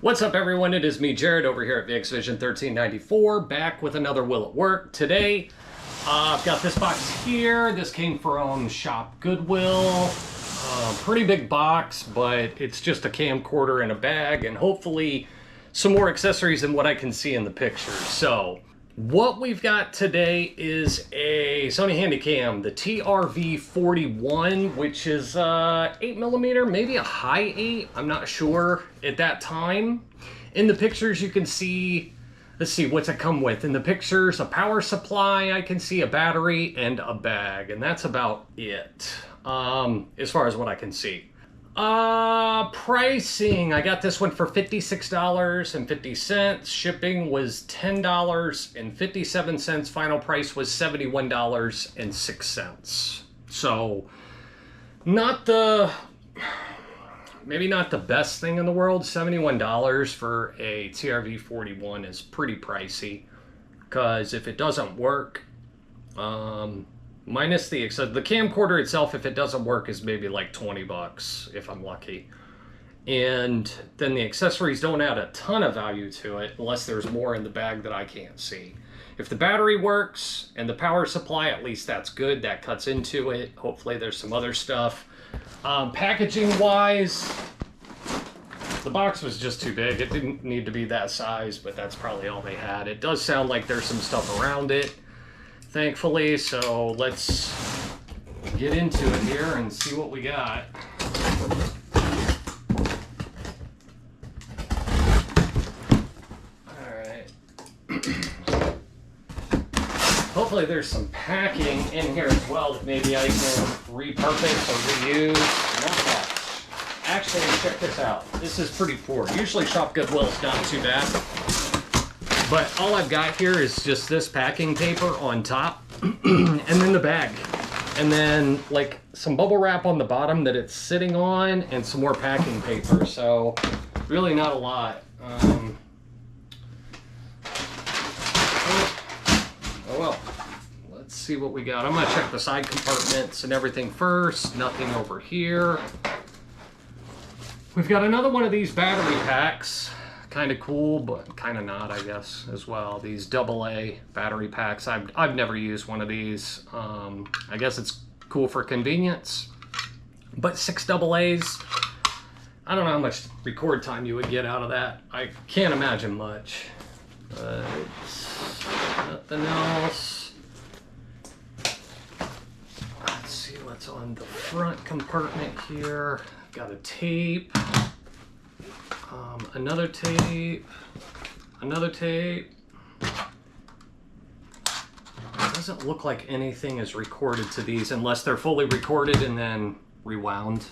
What's up, everyone? It is me, Jared, over here at VXVision1394, back with another Will It Work. Today, I've got this box here. This came from Shop Goodwill. Pretty big box, but it's just a camcorder in a bag, and hopefully some more accessories than what I can see in the pictures. So, what we've got today is a Sony Handycam, the TRV41, which is 8mm, maybe a high 8, I'm not sure at that time. In the pictures you can see, let's see, what's it come with? In the pictures, a power supply, I can see a battery and a bag, and that's about it, as far as what I can see. Pricing, I got this one for $56.50. Shipping was $10.57. Final price was $71.06. So, maybe not the best thing in the world. $71 for a TRV41 is pretty pricey, because if it doesn't work, minus the camcorder itself, if it doesn't work, is maybe like 20 bucks if I'm lucky. And then the accessories don't add a ton of value to it unless there's more in the bag that I can't see. If the battery works and the power supply, at least that's good. That cuts into it. Hopefully there's some other stuff. Packaging wise, the box was just too big. It didn't need to be that size, but that's probably all they had. It does sound like there's some stuff around it, thankfully, so let's get into it here and see what we got. Alright. Hopefully there's some packing in here as well that maybe I can repurpose or reuse. Not that. Actually, check this out. This is pretty poor. Usually Shop Goodwill is not too bad. But all I've got here is just this packing paper on top, and then the bag. And then, like, some bubble wrap on the bottom that it's sitting on, and some more packing paper. So, really not a lot. Oh well. Let's see what we got. I'm going to check the side compartments and everything first. Nothing over here. We've got another one of these battery packs. Kind of cool, but kind of not, I guess, as well. These AA battery packs. I've never used one of these. I guess it's cool for convenience. But 6 AAs, I don't know how much record time you would get out of that. I can't imagine much. But nothing else. Let's see what's on the front compartment here. Got a tape. Another tape, another tape. It doesn't look like anything is recorded to these unless they're fully recorded and then rewound,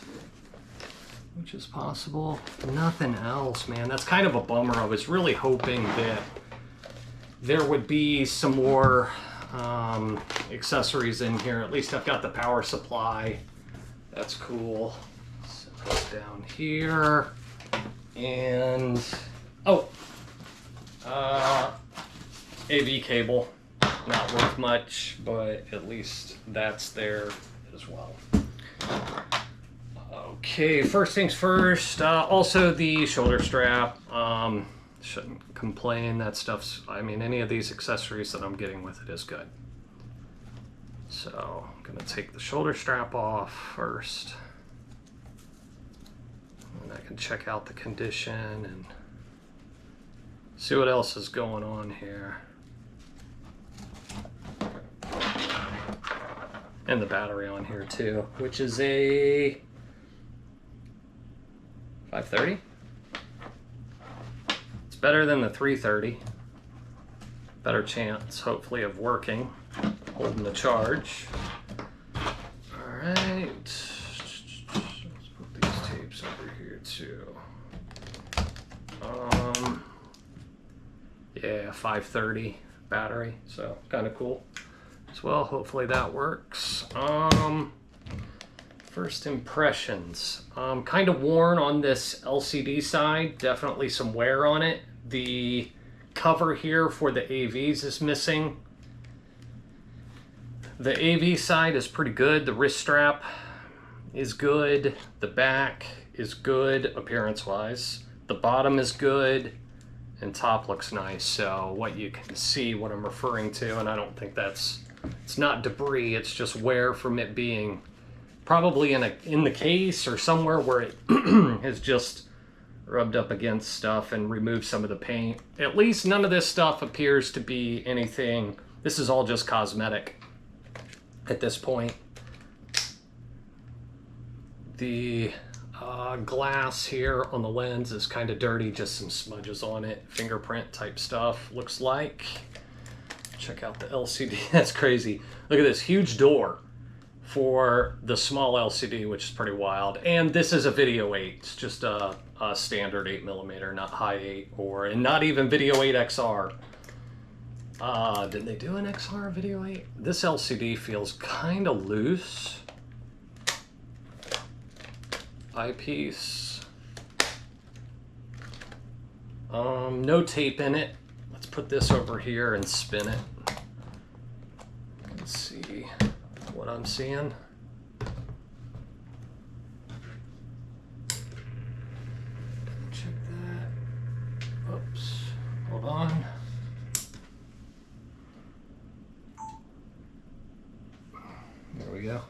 which is possible. Nothing else, man. That's kind of a bummer. I was really hoping that there would be some more accessories in here. At least I've got the power supply. That's cool. Set this down here. And, AV cable, not worth much, but at least that's there as well. Okay, first things first, also the shoulder strap. Shouldn't complain, that stuff's, I mean, any of these accessories that I'm getting with it is good. So, I'm gonna take the shoulder strap off first. And I can check out the condition and see what else is going on here. And the battery on here too, which is a 530. It's better than the 330. Better chance, hopefully, of working, holding the charge. All right. Over here too. Yeah, 530 battery, so kind of cool as well. Hopefully that works. First impressions. Kind of worn on this LCD side. Definitely some wear on it. The cover here for the AVs is missing. The AV side is pretty good. The wrist strap is good. The back is good appearance-wise. the bottom is good, and top looks nice. So what you can see what I'm referring to, and I don't think it's not debris, it's just wear from it being probably in the case or somewhere where it has just rubbed up against stuff and removed some of the paint. At least none of this stuff appears to be anything. This is all just cosmetic at this point. The glass here on the lens is kind of dirty, just some smudges on it, fingerprint type stuff, looks like. Check out the LCD, that's crazy. Look at this huge door for the small LCD, which is pretty wild. And this is a Video8, it's just a standard 8mm, not high 8, and not even Video8 XR. Did they do an XR Video8? This LCD feels kind of loose. Eyepiece. No tape in it. Let's put this over here and spin it. Let's see what I'm seeing. Check that. Oops. Hold on. There we go.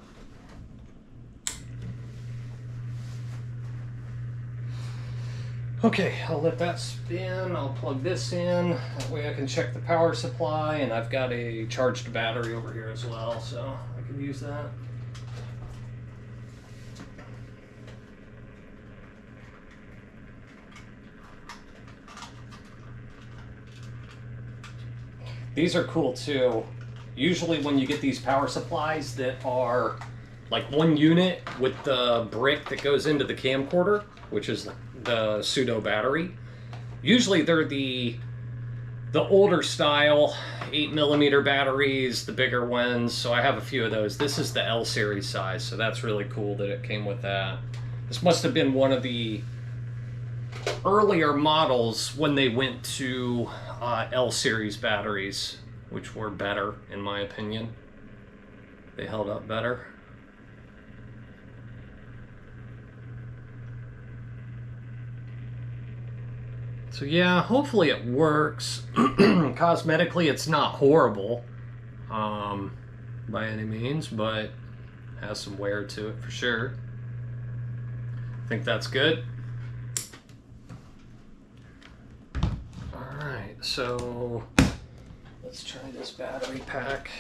Okay, I'll let that spin. I'll plug this in. That way I can check the power supply, and I've got a charged battery over here as well, so I can use that. These are cool too. Usually when you get these power supplies that are like one unit with the brick that goes into the camcorder, which is the pseudo battery, usually they're the older style 8mm batteries, the bigger ones. So I have a few of those. This is the L series size, so that's really cool that it came with that. This must have been one of the earlier models when they went to L series batteries, which were better in my opinion. They held up better. So yeah, hopefully it works. Cosmetically, it's not horrible by any means, but has some wear to it for sure. I think that's good. Alright, so let's try this battery pack.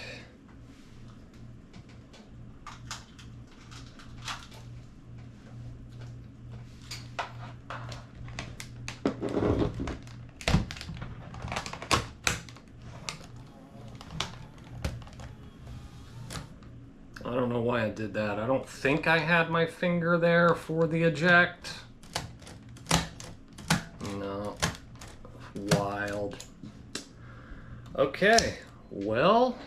I don't know why I did that. I don't think I had my finger there for the eject. No. Wild. Okay. Well,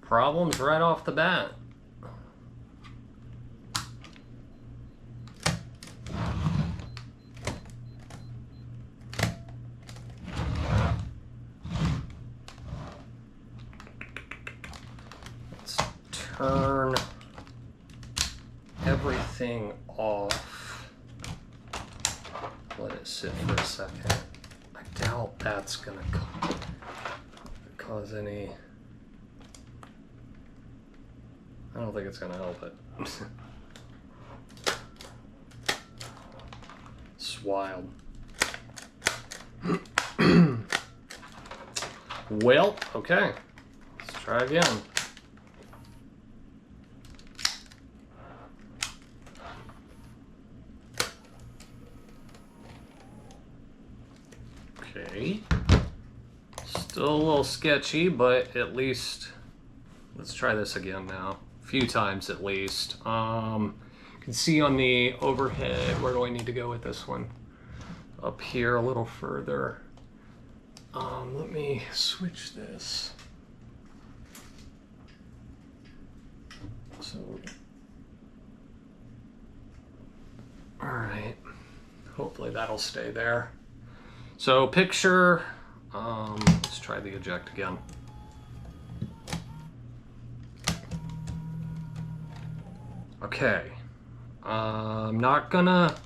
problems right off the bat. Turn everything off. Let it sit for a second. I doubt that's gonna cause any. I don't think it's gonna help it. It's wild. Well, okay. Let's try again. Okay, still a little sketchy, but at least let's try this again now. A few times at least. You can see on the overhead, where do I need to go with this one? Up here a little further. Let me switch this. So, all right, hopefully that'll stay there. So picture, let's try the eject again. Okay. I'm not gonna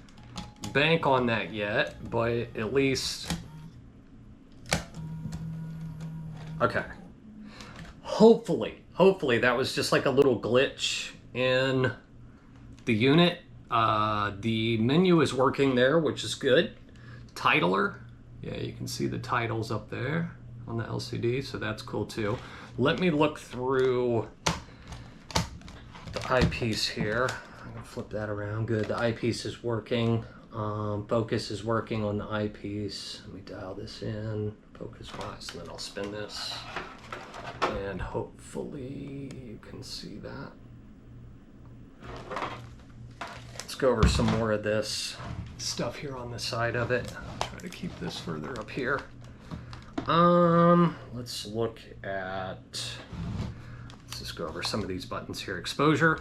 bank on that yet, but at least... Okay. Hopefully that was just like a little glitch in the unit. The menu is working there, which is good. Titler. Yeah, you can see the titles up there on the LCD, so that's cool too. Let me look through the eyepiece here. I'm gonna flip that around. Good, the eyepiece is working. Focus is working on the eyepiece. Let me dial this in focus-wise, and then I'll spin this. And hopefully you can see that. Let's go over some more of this stuff here on the side of it. I'll try to keep this further up here. Let's look at, let's just go over some of these buttons here. Exposure,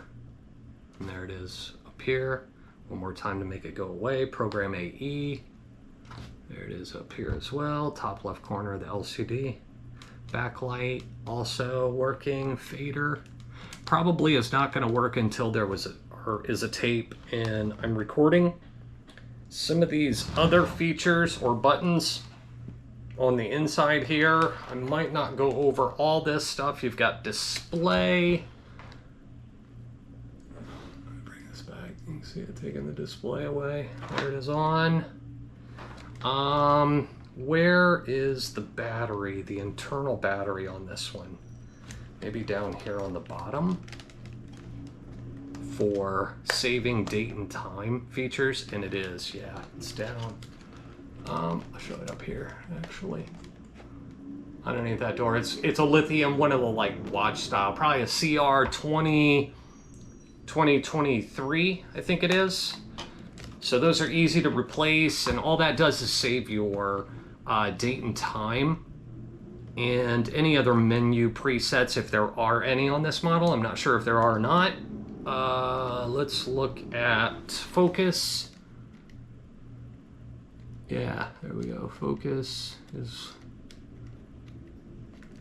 and there it is up here. One more time to make it go away. Program AE, there it is up here as well. Top left corner of the LCD. Backlight also working. Fader probably is not going to work until there was is a tape and I'm recording. Some of these other features or buttons on the inside here, I might not go over all this stuff. You've got display. Let me bring this back. You can see it taking the display away. There it is on. Where is the battery, the internal battery on this one? Maybe down here on the bottom for saving date and time features, and it is, yeah, it's down. I'll show it up here, actually. Underneath that door, it's a lithium, one of the like watch style, probably a CR 2023, I think it is. So those are easy to replace, and all that does is save your date and time and any other menu presets if there are any on this model. I'm not sure if there are or not. Let's look at focus. Yeah, there we go. Focus is,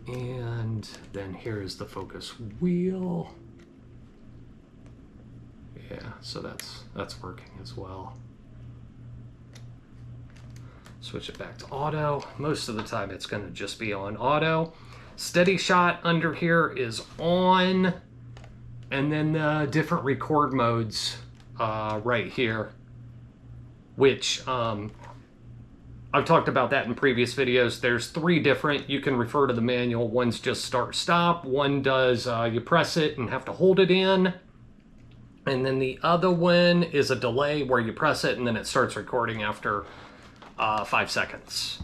and then here is the focus wheel. Yeah, so that's working as well. Switch it back to auto. Most of the time it's going to just be on auto. Steady shot under here is on, and then the different record modes right here, which I've talked about that in previous videos. There's 3 different. You can refer to the manual. One's just start stop. One does you press it and have to hold it in. And then the other one is a delay where you press it and then it starts recording after 5 seconds.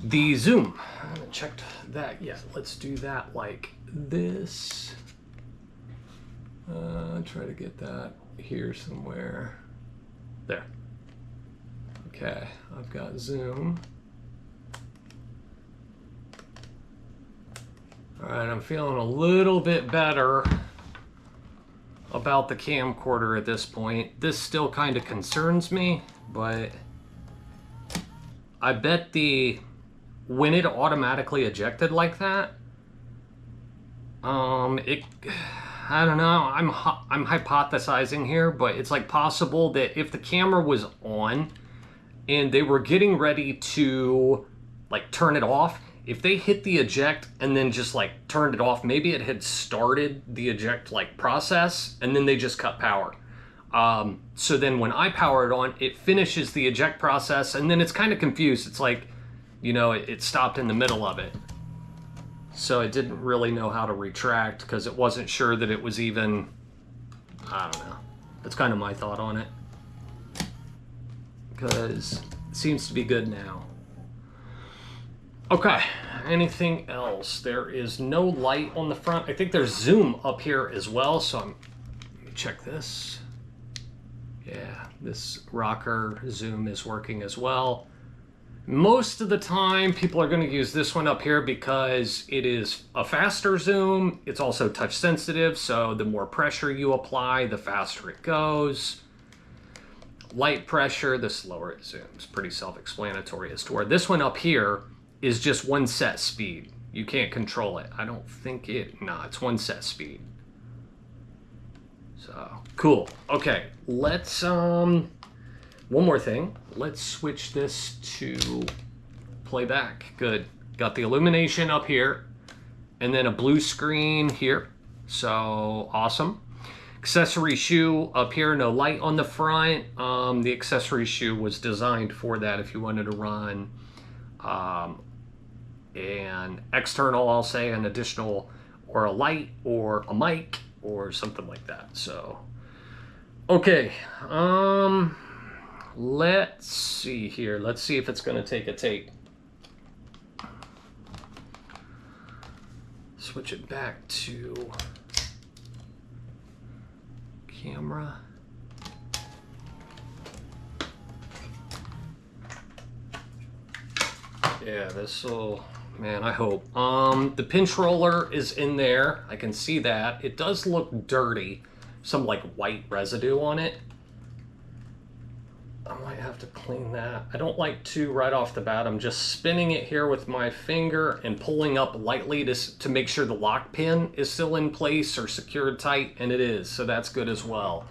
The zoom, I haven't checked that yet. Let's do that like this. Try to get that here somewhere. There. Okay, I've got zoom. All right, I'm feeling a little bit better about the camcorder at this point. This still kind of concerns me, but I bet when it automatically ejected like that, I don't know, I'm hypothesizing here, but it's like possible that if the camera was on and they were getting ready to like turn it off, if they hit the eject and then just like turned it off, maybe it had started the eject like process and then they just cut power. So then when I power it on, it finishes the eject process and then it's kind of confused. It's like, you know, it stopped in the middle of it. So it didn't really know how to retract because it wasn't sure that it was even, I don't know. That's kind of my thought on it. Because it seems to be good now. Okay, anything else? There is no light on the front. I think there's zoom up here as well, so let me check this. Yeah, this rocker zoom is working as well. Most of the time, people are going to use this one up here because it is a faster zoom. It's also touch sensitive, so the more pressure you apply, the faster it goes. Light pressure, the slower it zooms. Pretty self-explanatory as to where this one up here is just one set speed. You can't control it. I don't think it, no, it's one set speed. So, cool. Okay, let's, one more thing. Let's switch this to playback. Good. Got the illumination up here, and then a blue screen here. So, awesome. Accessory shoe up here, no light on the front. The accessory shoe was designed for that if you wanted to run an external, I'll say, an additional, or a light, or a mic, or something like that. So, okay, let's see here. Let's see if it's going to take a tape. Switch it back to camera. Yeah, this will, man, I hope. The pinch roller is in there. I can see that. It does look dirty. Some like white residue on it. I might have to clean that. I don't like to right off the bat. I'm just spinning it here with my finger and pulling up lightly to make sure the lock pin is still in place or secured tight, and it is, so that's good as well.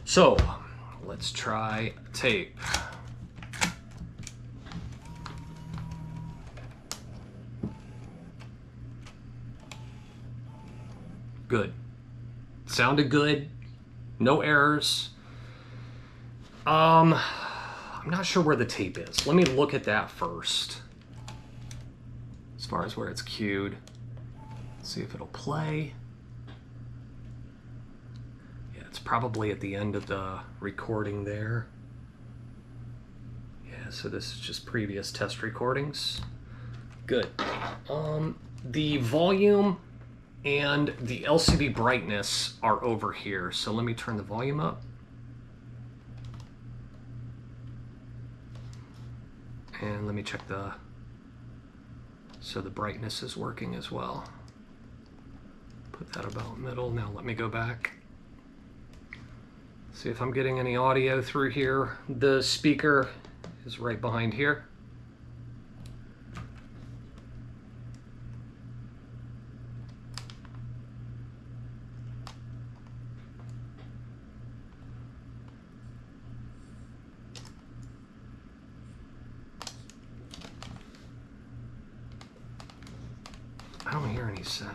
So, let's try tape. Good. Sounded good. No errors. I'm not sure where the tape is. Let me look at that first. As far as where it's cued. See if it'll play. Yeah, it's probably at the end of the recording there. Yeah, so this is just previous test recordings. Good. The volume and the LCD brightness are over here. So let me turn the volume up. And let me check so the brightness is working as well. Put that about middle. Now let me go back. See if I'm getting any audio through here. The speaker is right behind here. I don't hear any sound.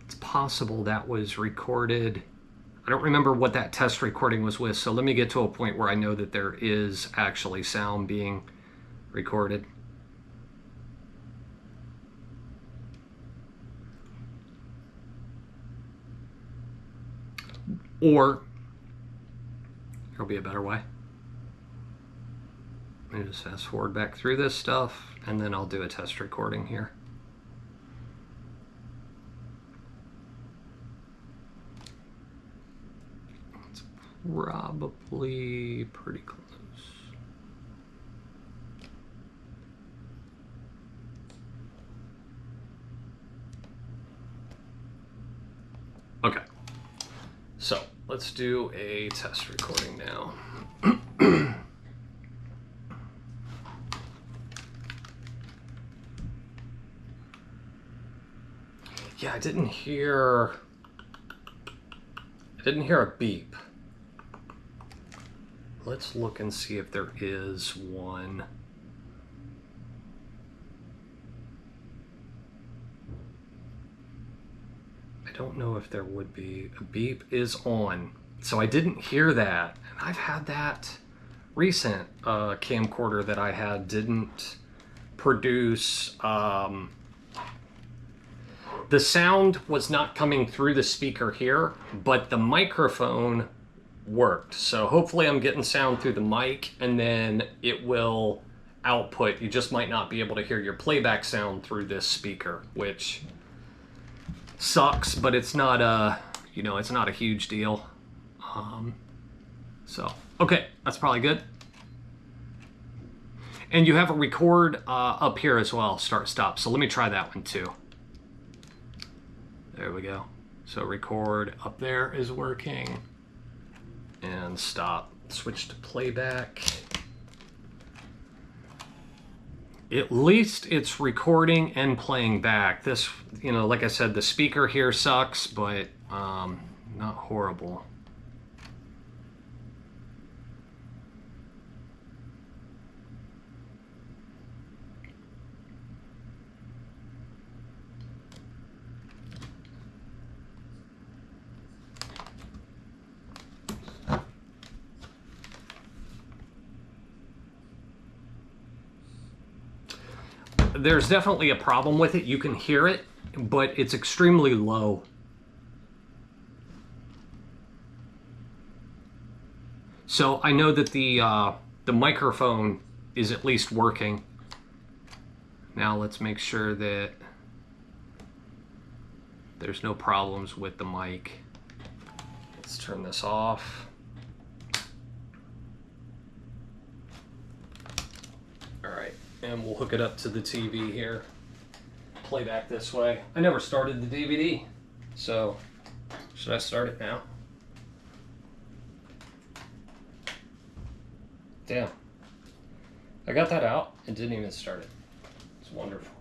It's possible that was recorded. I don't remember what that test recording was with, so let me get to a point where I know that there is actually sound being recorded. Or, there'll be a better way. Let me just fast forward back through this stuff, and then I'll do a test recording here. It's probably pretty close. Okay. So let's do a test recording now. Yeah, I didn't hear a beep. Let's look and see if there is one. I don't know if there would be. A beep is on. So I didn't hear that. And I've had that recent camcorder that I had didn't produce. The sound was not coming through the speaker here, but the microphone worked. So hopefully I'm getting sound through the mic, and then it will output. You just might not be able to hear your playback sound through this speaker, which sucks, but it's not a, you know, it's not a huge deal. So, okay, that's probably good. And you have a record up here as well, start, stop. So let me try that one too. There we go. So record up there is working. And stop. Switch to playback. At least it's recording and playing back. This, you know, like I said, the speaker here sucks, but not horrible. There's definitely a problem with it. You can hear it, but it's extremely low. So I know that the microphone is at least working. Now let's make sure that there's no problems with the mic. Let's turn this off. All right. And we'll hook it up to the TV here. Playback this way. I never started the DVD, so should I start it now? Damn. I got that out and didn't even start it. It's wonderful.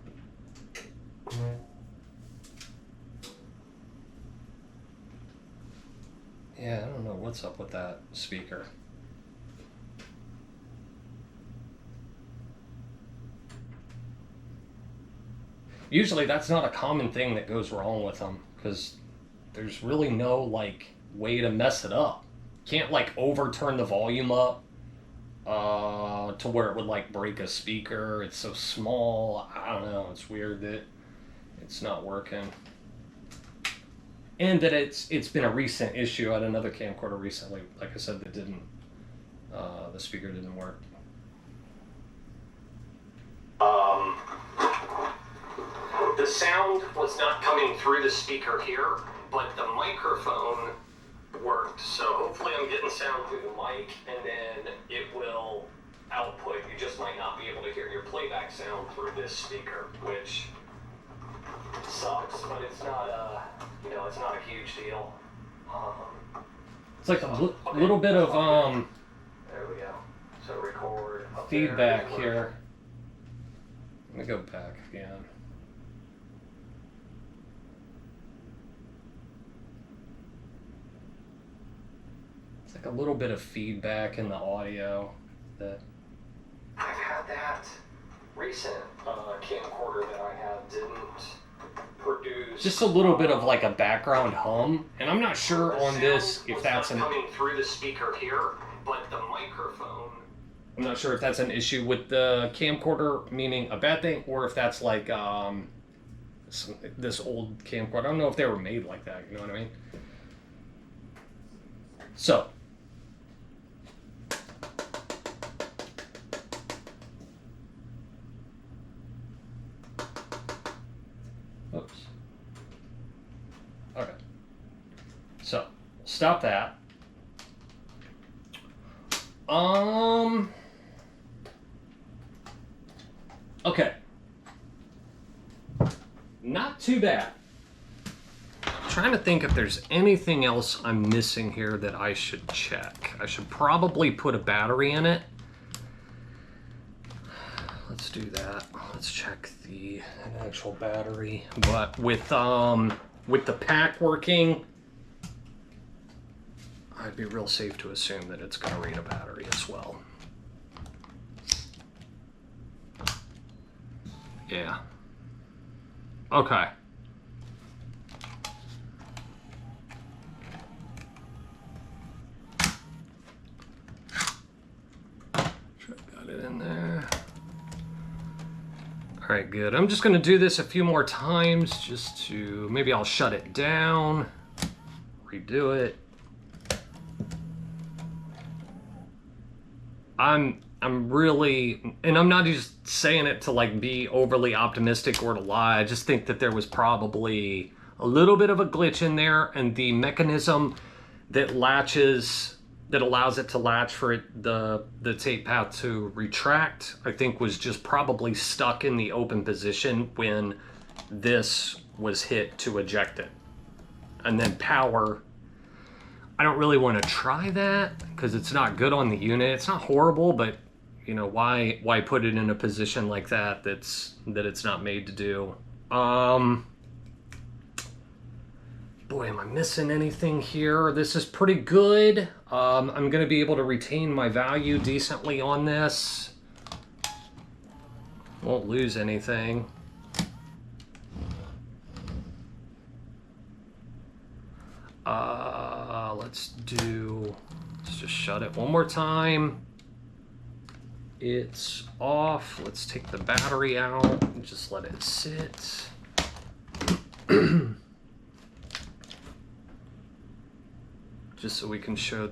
Yeah, I don't know what's up with that speaker. Usually that's not a common thing that goes wrong with them, because there's really no like way to mess it up. Can't like overturn the volume up to where it would like break a speaker. It's so small. I don't know. It's weird that it's not working. And that it's been a recent issue. I had another camcorder recently, like I said, that didn't, the speaker didn't work. The sound was not coming through the speaker here, but the microphone worked. So hopefully I'm getting sound through the mic, and then it will output. You just might not be able to hear your playback sound through this speaker, which sucks, but it's not a, you know, it's not a huge deal. It's like a little bit of there we go. So record up feedback here. Let me go back again. It's like a little bit of feedback in the audio that I've had that recent camcorder that I have didn't produce. just a little bit of like a background hum, and I'm not sure on this if that's an coming through the speaker here, but the microphone. I'm not sure if that's an issue with the camcorder, meaning a bad thing, or if that's like this old camcorder. I don't know if they were made like that. You know what I mean? So. Oops. Okay. So, stop that. Okay. Not too bad. I'm trying to think if there's anything else I'm missing here that I should check. I should probably put a battery in it. Let's do that. Let's check an actual battery. But with the pack working, I'd be real safe to assume that it's going to read a battery as well. Yeah. Okay. Sure, got it in there. All right, good. I'm just going to do this a few more times just to, maybe I'll shut it down, redo it. I'm really, and I'm not just saying it to like be overly optimistic or to lie. I just think that there was probably a little bit of a glitch in there, and the mechanism that allows it to latch for the tape path to retract, I think was just probably stuck in the open position when this was hit to eject it. And then power, I don't really want to try that because it's not good on the unit. It's not horrible, but you know, why put it in a position like that that it's not made to do? Boy, am I missing anything here? This is pretty good. I'm going to be able to retain my value decently on this. Won't lose anything. Let's just shut it one more time. It's off. Let's take the battery out and just let it sit. Just so we can show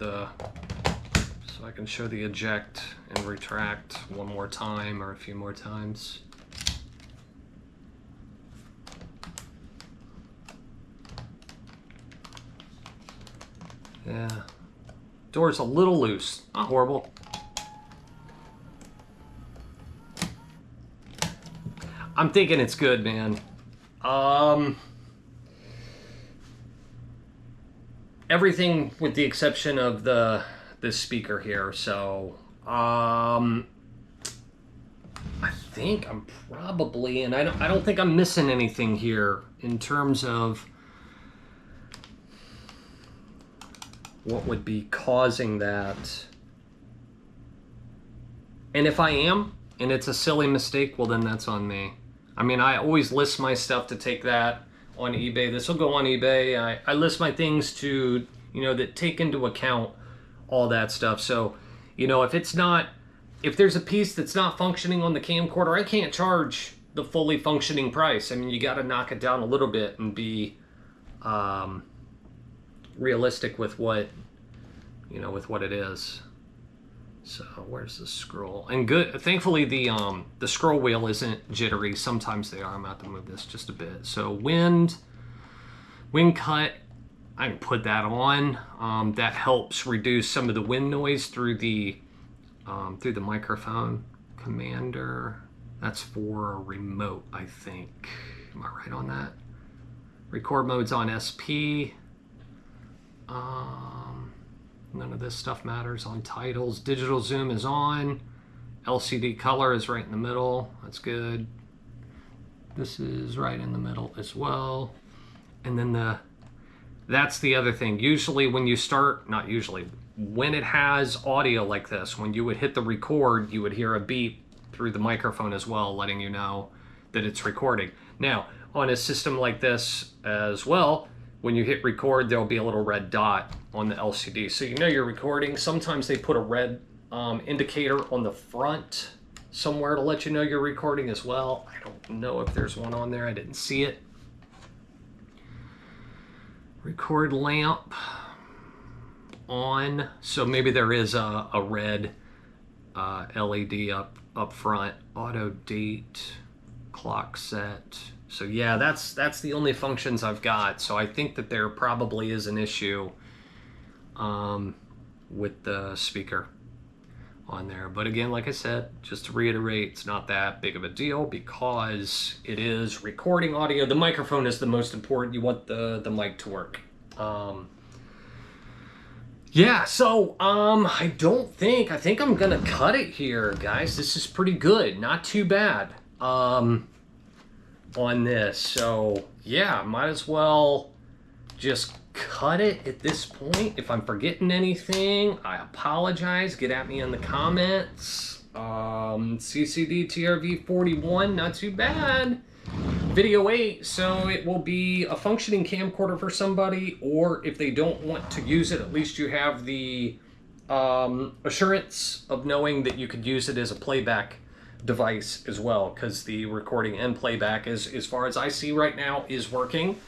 I can show the eject and retract one more time or a few more times. Yeah, door's a little loose, not horrible. I'm thinking it's good, man. Everything with the exception of this speaker here. So, I think I'm probably, and I don't think I'm missing anything here in terms of what would be causing that. And if I am, and it's a silly mistake, well then that's on me. I mean, I always list my stuff to take that on eBay. This will go on eBay. I list my things to, you know, that take into account all that stuff. So, you know, if there's a piece that's not functioning on the camcorder, I can't charge the fully functioning price. I mean, you got to knock it down a little bit and be realistic with what, you know, with what it is. So where's the scroll? And good, thankfully the scroll wheel isn't jittery. Sometimes they are. I'm about to move this just a bit. So wind cut, I can put that on. That helps reduce some of the wind noise through the microphone. Commander, that's for a remote, I think. Am I right on that? Record mode's on SP. None of this stuff matters on titles. Digital zoom is on. LCD color is right in the middle. That's good. This is right in the middle as well. And then that's the other thing. Usually when you start, not usually, when it has audio like this, when you would hit the record, you would hear a beep through the microphone as well, letting you know that it's recording. Now, on a system like this as well, when you hit record, there'll be a little red dot on the LCD. So you know you're recording. Sometimes they put a red indicator on the front somewhere to let you know you're recording as well. I don't know if there's one on there. I didn't see it. Record lamp on. So maybe there is a red LED up front. Auto date, clock set. So yeah, that's the only functions I've got. So I think that there probably is an issue with the speaker on there. But again, like I said, just to reiterate, it's not that big of a deal because it is recording audio. The microphone is the most important. You want the mic to work. Yeah, so I think I'm gonna cut it here, guys. This is pretty good, not too bad. On this, so yeah, might as well just cut it at this point. If I'm forgetting anything, I apologize. Get at me in the comments. CCD-TRV41, not too bad. Video8, so it will be a functioning camcorder for somebody, or if they don't want to use it, at least you have the assurance of knowing that you could use it as a playback device as well, because the recording and playback, as far as I see right now, is working.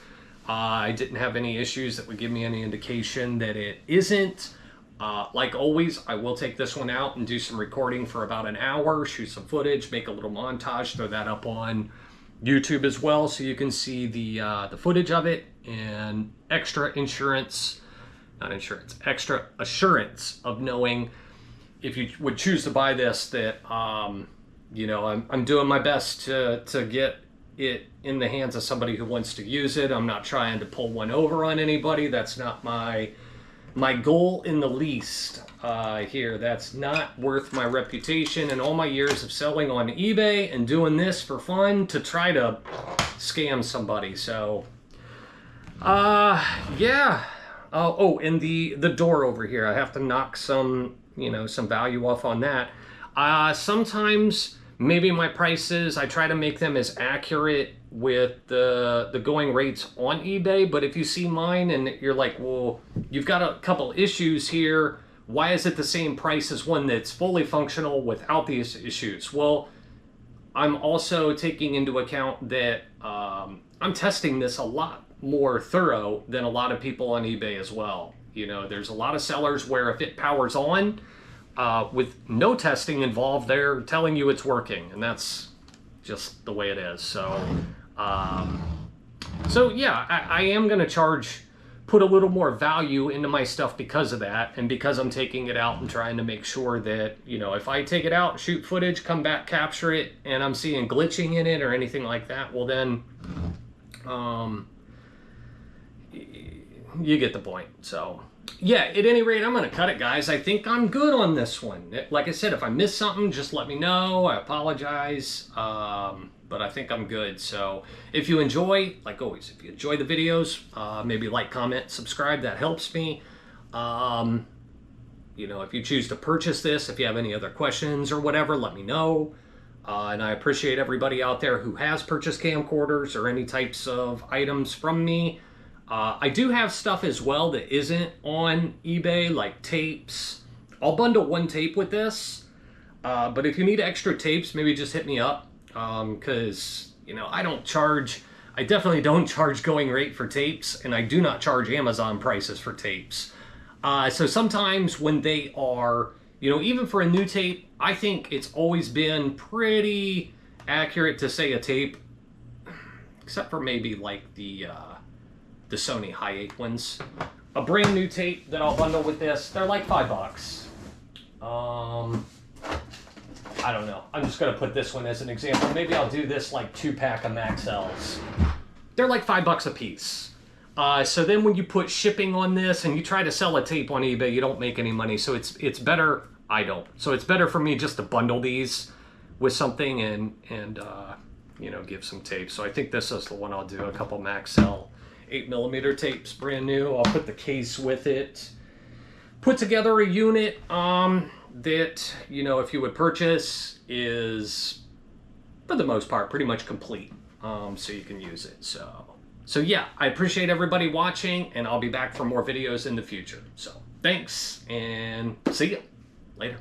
I didn't have any issues that would give me any indication that it isn't. Like always, I will take this one out and do some recording for about an hour, shoot some footage, make a little montage, throw that up on YouTube as well, so you can see the footage of it, and extra assurance of knowing, if you would choose to buy this, that you know, I'm doing my best to get, it in the hands of somebody who wants to use it. I'm not trying to pull one over on anybody. That's not my goal in the least here. That's not worth my reputation and all my years of selling on eBay and doing this for fun to try to scam somebody. So, yeah. Oh, and the door over here, I have to knock some, you know, some value off on that. Sometimes maybe my prices, I try to make them as accurate with the going rates on eBay, but if you see mine and you're like, well, you've got a couple issues here, why is it the same price as one that's fully functional without these issues? Well, I'm also taking into account that I'm testing this a lot more thorough than a lot of people on eBay as well. You know, there's a lot of sellers where if it powers on, with no testing involved, they're telling you it's working, and that's just the way it is. So, yeah, I am going to put a little more value into my stuff because of that, and because I'm taking it out and trying to make sure that, you know, if I take it out, shoot footage, come back, capture it, and I'm seeing glitching in it or anything like that, well then, you get the point. So, yeah, at any rate, I'm going to cut it, guys. I think I'm good on this one. Like I said, if I missed something, just let me know. I apologize, but I think I'm good. So if you enjoy, like always, if you enjoy the videos, maybe like, comment, subscribe. That helps me. You know, if you choose to purchase this, if you have any other questions or whatever, let me know. And I appreciate everybody out there who has purchased camcorders or any types of items from me. I do have stuff as well that isn't on eBay, like tapes. I'll bundle one tape with this, but if you need extra tapes, maybe just hit me up, because, you know, I definitely don't charge going rate for tapes, and I do not charge Amazon prices for tapes. So sometimes when they are, you know, even for a new tape, I think it's always been pretty accurate to say a tape, except for maybe like the Sony Hi8 ones. A brand new tape that I'll bundle with this, they're like $5. I don't know. I'm just gonna put this one as an example. Maybe I'll do this like 2-pack of Max Ls. They're like $5 a piece. So then when you put shipping on this and you try to sell a tape on eBay, you don't make any money. So it's better, I don't. So it's better for me just to bundle these with something and you know, give some tape. So I think this is the one I'll do, a couple Max L 8mm tapes, brand new. I'll put the case with it. Put together a unit that, you know, if you would purchase, is for the most part pretty much complete, so you can use it. So yeah, I appreciate everybody watching, and I'll be back for more videos in the future. So thanks, and see you later.